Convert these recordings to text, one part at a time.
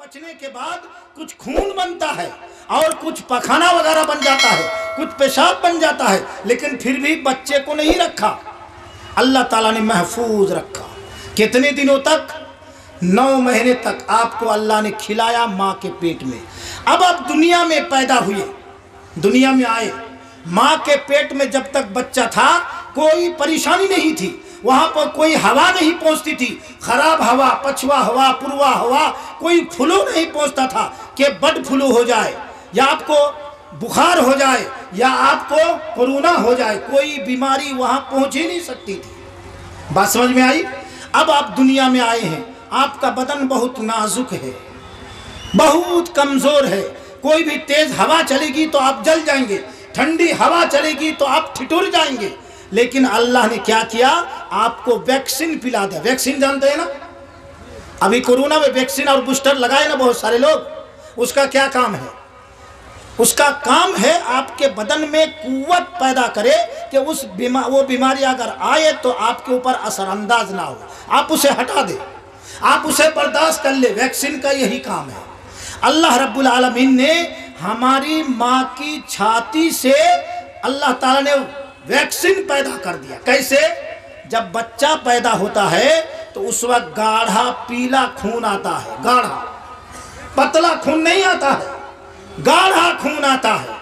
पचने के बाद कुछ खून बनता है और कुछ पखाना वगैरह बन जाता है, कुछ पेशाब बन जाता है, लेकिन फिर भी बच्चे को नहीं रखा, अल्लाह ताला ने महफूज रखा। कितने दिनों तक? 9 महीने तक आपको अल्लाह ने खिलाया माँ के पेट में। अब आप दुनिया में पैदा हुए, दुनिया में आए, माँ के पेट में जब तक बच्चा था कोई परेशानी नहीं थी, वहाँ पर कोई हवा नहीं पहुँचती थी, खराब हवा, पछुआ हवा, पूर्वा हवा, कोई फ्लू नहीं पहुँचता था कि बर्ड फ्लू हो जाए या आपको बुखार हो जाए या आपको कोरोना हो जाए, कोई बीमारी वहाँ पहुँच ही नहीं सकती थी। बात समझ में आई? अब आप दुनिया में आए हैं, आपका बदन बहुत नाजुक है, बहुत कमज़ोर है, कोई भी तेज़ हवा चलेगी तो आप जल जाएंगे, ठंडी हवा चलेगी तो आप ठिठुर जाएंगे। लेकिन अल्लाह ने क्या किया? आपको वैक्सीन पिला दिया। वैक्सीन जानते हैं ना? अभी कोरोना में वैक्सीन और बूस्टर लगाए ना बहुत सारे लोग। उसका क्या काम है? उसका काम है आपके बदन में कुव्वत पैदा करे कि वो बीमारी अगर आए तो आपके ऊपर असरअंदाज ना हो, आप उसे हटा दे, आप उसे बर्दाश्त कर ले। वैक्सीन का यही काम है। अल्लाह रब्बुल आलमीन ने हमारी माँ की छाती से अल्लाह ताला ने वैक्सीन पैदा कर दिया। कैसे? जब बच्चा पैदा होता है तो उस वक्त गाढ़ा पीला खून आता है, गाढ़ा, पतला खून नहीं आता है, गाढ़ा खून आता है।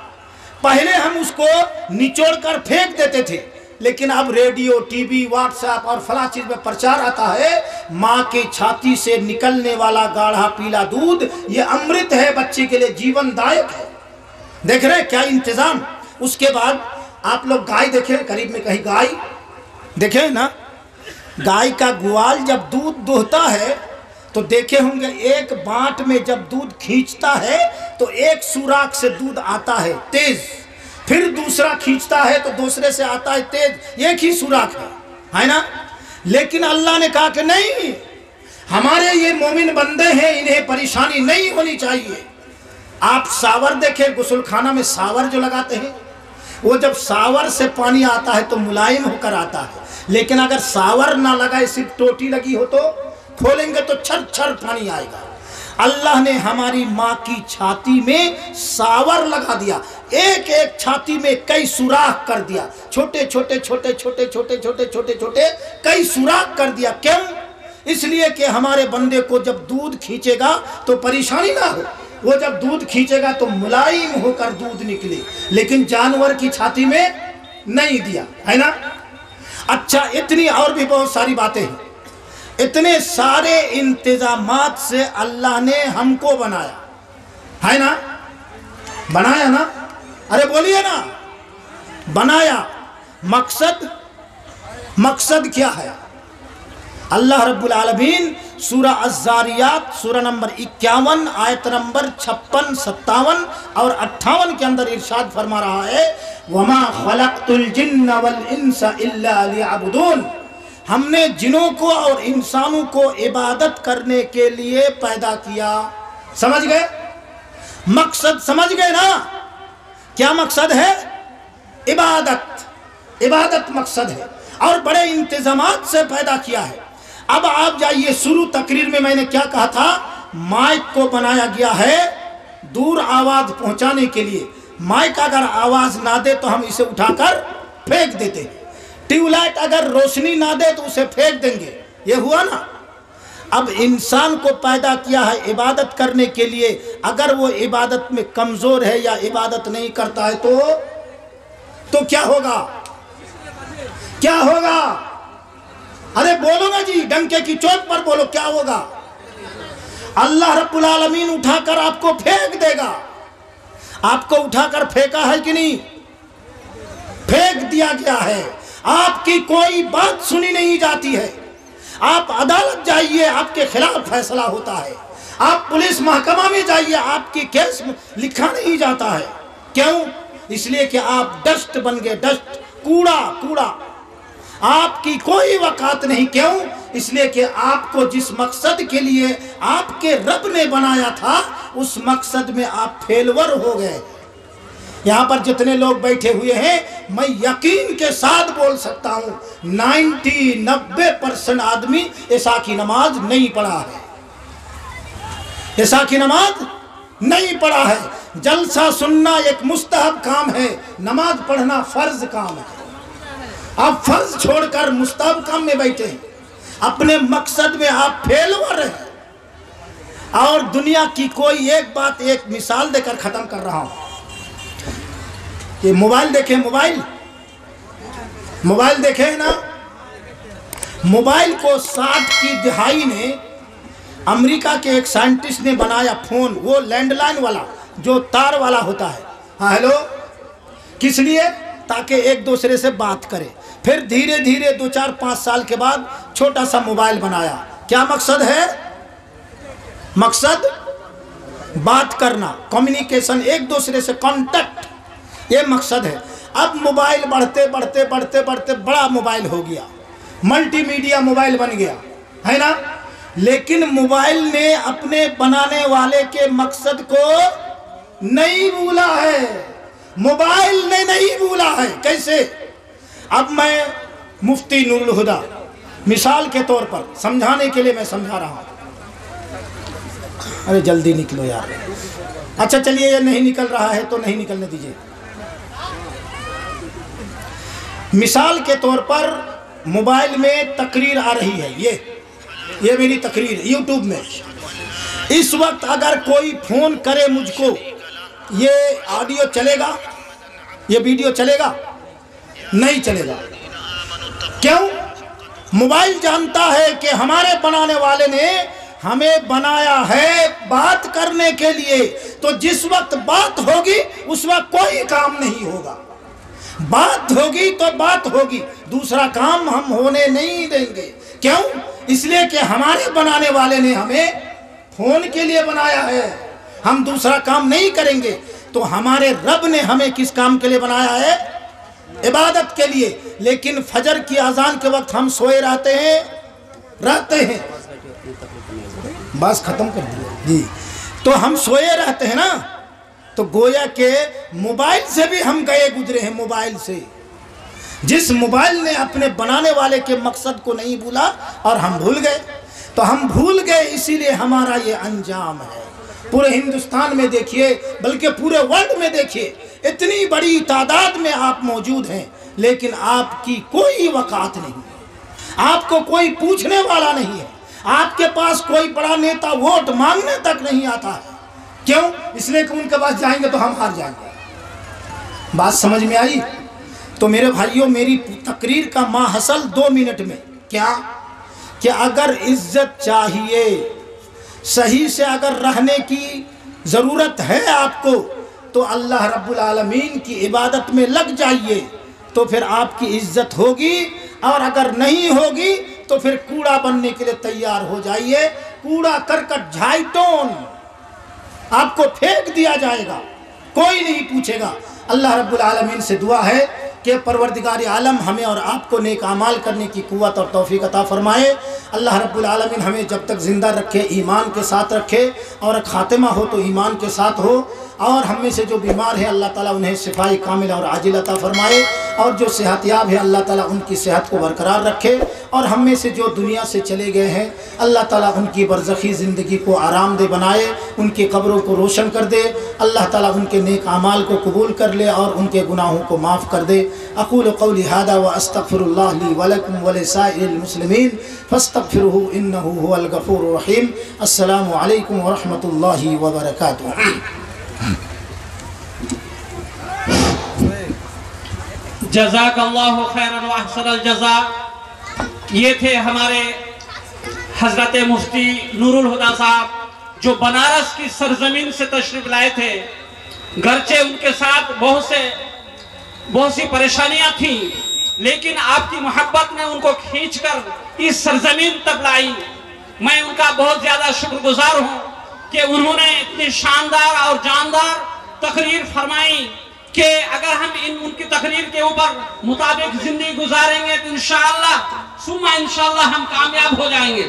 पहले हम उसको निचोड़ कर फेंक देते थे, लेकिन अब रेडियो, टीवी, व्हाट्सएप और फला चीज में प्रचार आता है, माँ के छाती से निकलने वाला गाढ़ा पीला दूध ये अमृत है, बच्चे के लिए जीवनदायक है। देख रहे क्या इंतजाम? उसके बाद आप लोग गाय देखे, करीब में कहीं गाय देखे ना? गाय का ग्वाल जब दूध दोहता है तो देखे होंगे, एक बांट में जब दूध खींचता है तो एक सुराख से दूध आता है तेज, फिर दूसरा खींचता है तो दूसरे से आता है तेज, एक ही सुराख है ना? लेकिन अल्लाह ने कहा कि नहीं, हमारे ये मोमिन बंदे हैं, इन्हें परेशानी नहीं होनी चाहिए। आप सावर देखें, गुस्लखाना में सावर जो लगाते हैं, वो जब सावर से पानी आता है तो मुलायम होकर आता है, लेकिन अगर सावर ना लगाए, सिर्फ टोटी लगी हो तो खोलेंगे तो छर छर पानी आएगा। अल्लाह ने हमारी माँ की छाती में सावर लगा दिया, एक एक छाती में कई सुराख कर दिया, छोटे छोटे छोटे छोटे छोटे छोटे छोटे छोटे कई सुराख कर दिया। क्यों? इसलिए कि हमारे बंदे को जब दूध खींचेगा तो परेशानी ना हो, वो जब दूध खींचेगा तो मुलायम होकर दूध निकले। लेकिन जानवर की छाती में नहीं दिया, है ना? अच्छा, इतनी और भी बहुत सारी बातें हैं। इतने सारे इंतजामात से अल्लाह ने हमको बनाया, है ना? बनाया ना? अरे बोलिए ना, बनाया। मकसद क्या है? अल्लाह रब्बुल आलमीन सूरा अज़्ज़ारियात सूरा नंबर 51 आयत नंबर 56, 57 और 58 के अंदर इरशाद फरमा रहा है, वमा खलक़तुल जिन्न वल इंसा इल्ला लियअबुदून। हमने जिनों को और इंसानों को इबादत करने के लिए पैदा किया। समझ गए? मकसद समझ गए ना? क्या मकसद है? इबादत मकसद है, और बड़े इंतजामात से पैदा किया है। अब आप जाइए, शुरू तकरीर में मैंने क्या कहा था? माइक को बनाया गया है दूर आवाज पहुंचाने के लिए। माइक अगर आवाज ना दे तो हम इसे उठाकर फेंक देते हैं, ट्यूबलाइट अगर रोशनी ना दे तो उसे फेंक देंगे। ये हुआ ना? अब इंसान को पैदा किया है इबादत करने के लिए, अगर वो इबादत में कमजोर है या इबादत नहीं करता है तो क्या होगा? क्या होगा? अरे बोलो ना जी, डंके की चोट पर बोलो, क्या होगा? अल्लाह रब्बुल आलमीन उठाकर आपको फेंक देगा। आपको उठाकर फेंका है कि नहीं? फेंक दिया गया है। आपकी कोई बात सुनी नहीं जाती है। आप अदालत जाइए, आपके खिलाफ फैसला होता है। आप पुलिस महकमा में जाइए, आपकी केस लिखा नहीं जाता है। क्यों? इसलिए कि आप डस्ट बन गए, डस्ट, कूड़ा। आपकी कोई वकात नहीं। क्यों? इसलिए कि आपको जिस मकसद के लिए आपके रब ने बनाया था, उस मकसद में आप फेलवर हो गए। यहाँ पर जितने लोग बैठे हुए हैं, मैं यकीन के साथ बोल सकता हूँ 90-90% आदमी इशा की नमाज नहीं पढ़ा है। عشاء کی نماز نہیں پڑھا ہے۔ جلسہ سننا ایک مستحب کام ہے، نماز پڑھنا فرض کام ہے۔ آپ فرض چھوڑ کر مستحب کام میں بیٹھے ہیں، اپنے مقصد میں آپ فیلور ہیں۔ اور دنیا کی کوئی ایک بات، ایک مثال دے کر ختم کر رہا ہوں کہ موبائل دیکھیں، موبائل دیکھیں نا، موبائل کو 60 کی دہائی میں امریکہ کے ایک سائنٹسٹ نے بنایا فون، وہ لینڈ لائن والا جو تار والا ہوتا ہے۔ ہاں ہیلو، کس لیے؟ تاکہ ایک دوسرے سے بات کرے۔ پھر دھیرے دھیرے 2-4-5 سال کے بعد چھوٹا سا موبائل بنایا۔ کیا مقصد ہے؟ مقصد بات کرنا، کمیونیکیشن، ایک دوسرے سے کانٹیکٹ، یہ مقصد ہے۔ اب موبائل بڑھتے بڑھتے بڑھتے بڑھتے بڑا موبائل ہو گیا، ملٹی میڈیا موبائل بن گیا ہے نا، لیکن موبائل نے اپنے بنانے والے کے مقصد کو نہیں بھولا ہے، موبائل نے نہیں بھولا ہے۔ کیسے؟ اب میں مفتی نور الہدا مثال کے طور پر سمجھانے کے لیے میں سمجھا رہا ہوں۔ ارے جلدی نکلو یار، اچھا چلیے یہ نہیں نکل رہا ہے تو نہیں نکلنے دیجیے۔ مثال کے طور پر موبائل میں تقریر آ رہی ہے، یہ میری تقریر یوٹیوب میں۔ اس وقت اگر کوئی فون کرے مجھ کو، یہ آڈیو چلے گا؟ یہ ویڈیو چلے گا؟ نہیں چلے گا۔ کیوں؟ موبائل جانتا ہے کہ ہمارے بنانے والے نے ہمیں بنایا ہے بات کرنے کے لیے، تو جس وقت بات ہوگی اس وقت کوئی کام نہیں ہوگا۔ بات ہوگی تو بات ہوگی، دوسرا کام ہم ہونے نہیں دیں گے۔ کیوں؟ اس لیے کہ ہمارے بنانے والے نے ہمیں فون کے لیے بنایا ہے، ہم دوسرا کام نہیں کریں گے۔ تو ہمارے رب نے ہمیں کس کام کے لیے بنایا ہے؟ عبادت کے لیے۔ لیکن فجر کی اذان کے وقت ہم سوئے رہتے ہیں، بس ختم کر دیا جی، تو ہم سوئے رہتے ہیں نا، تو گویا کہ موبائل سے بھی ہم گئے گزرے ہیں۔ موبائل سے، جس موبائل نے اپنے بنانے والے کے مقصد کو نہیں بھولا اور ہم بھول گئے، تو ہم بھول گئے، اسی لیے ہمارا یہ انجام ہے۔ پورے ہندوستان میں دیکھیے، بلکہ پورے ورلڈ میں دیکھیے، اتنی بڑی تعداد میں آپ موجود ہیں، لیکن آپ کی کوئی وقعت نہیں ہے، آپ کو کوئی پوچھنے والا نہیں ہے، آپ کے پاس کوئی بڑا نیتا ووٹ مانگنے تک نہیں آتا ہے۔ کیوں؟ اس لیے کہ ان کے پاس جائیں گے تو ہم ہار جائیں گے۔ بات سمجھ میں آئی؟ تو میرے بھائیوں، میری تقریر کا ماحصل 2 منٹ میں کیا کہ اگر عزت چاہیے، صحیح سے اگر رہنے کی ضرورت ہے آپ کو، تو اللہ رب العالمین کی عبادت میں لگ جائیے، تو پھر آپ کی عزت ہوگی۔ اور اگر نہیں ہوگی تو پھر کوڑا بننے کے لیے تیار ہو جائیے۔ کوڑا کرکٹ جھائی ٹون آپ کو پھینک دیا جائے گا، کوئی نہیں پوچھے گا۔ اللہ رب العالمین سے دعا ہے کہ پروردگار عالم ہمیں اور آپ کو نیک اعمال کرنے کی قوت اور توفیق عطا فرمائے۔ اللہ رب العالمین ہمیں جب تک زندہ رکھے ایمان کے ساتھ رکھے، اور خاتمہ ہو تو ایمان کے ساتھ ہو۔ اور ہم میں سے جو بیمار ہیں اللہ تعالیٰ انہیں شفائے کامل اور عاجل عطا فرمائے، اور جو صحت یاب ہے اللہ تعالیٰ ان کی صحت کو برقرار رکھے، اور ہم میں سے جو دنیا سے چلے گئے ہیں اللہ تعالیٰ ان کی برزخی زندگی کو آرام دہ بنائے، ان کی قبروں کو روشن کر دے، اللہ تعالیٰ ان کے نیک اعمال کو قبول کر لے اور ان کے گناہوں کو معاف کر دے۔ اقول قولی ھذا واستغفر اللہ لی ولکم ولسائر المسلمین فاستغفروہ انہ ھو الغفور الرحیم۔ السلام علیکم ورحمۃ اللہ وبرکاتہ۔ جزاک اللہ خیرا واحسن الجزاء۔ یہ تھے ہمارے حضرت مفتی نور الہدا صاحب، جو بنارس کی سرزمین سے تشریف لائے تھے۔ گرچہ ان کے ساتھ بہت سی پریشانیاں تھیں، لیکن آپ کی محبت نے ان کو کھینچ کر اس سرزمین تک لائی۔ میں ان کا بہت زیادہ شکر گزار ہوں کہ انہوں نے اتنی شاندار اور جاندار تقریر فرمائی کہ اگر ہم ان کی تقریر کے اوپر مطابق زندگی گزاریں گے تو انشاءاللہ ثم انشاءاللہ ہم کامیاب ہو جائیں گے۔